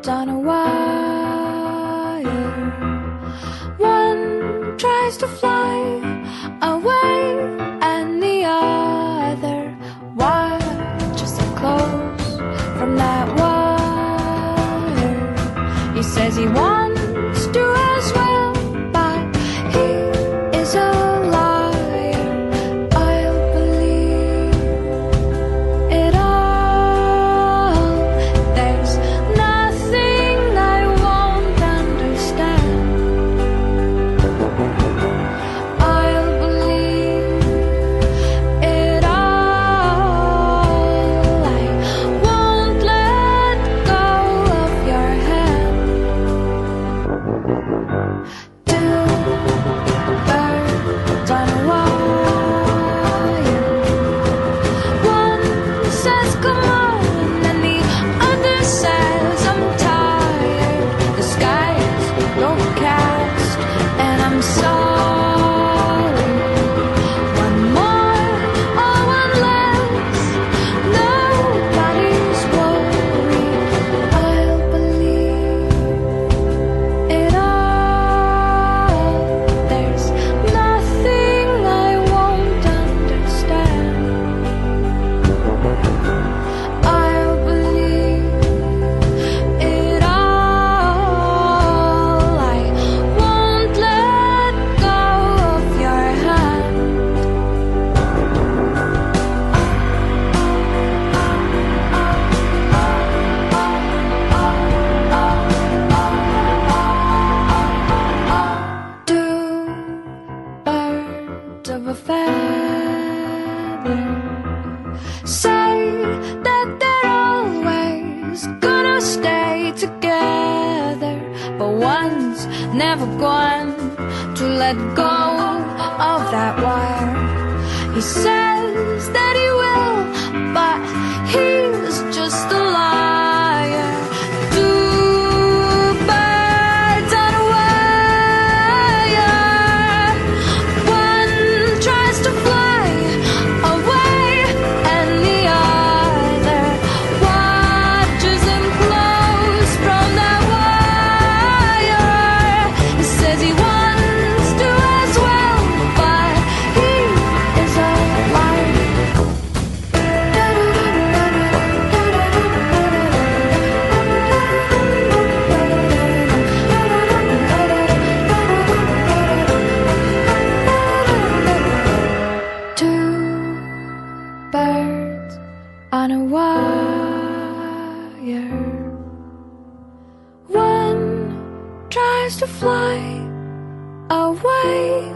birds on a wire. One tries to fly away, and the other watches it close from that wire. He says he wants to as well, but he is a liar. I'll believe it all. There's nothing I won't understand. I'll believe it all. I won't let go of your hand. Two birds on a wire. One says come on, and the other says I'm tired. The sky is overcast, and I'm sorry. One more or one less, nobody's worried. I'll believe it all. There's nothing I won't understand. I'll believe it all. I won't let go of your hand. Two birds of a feather say that they're always gonna stay together, but one's never going to let go of that wire. He says that he will, but he's just a liar. Two birds on a wire. One tries to fly away, and the other watches him close from that wire. He says he wants to as well, but he is a liar. Two birds on a wire. One tries to fly away,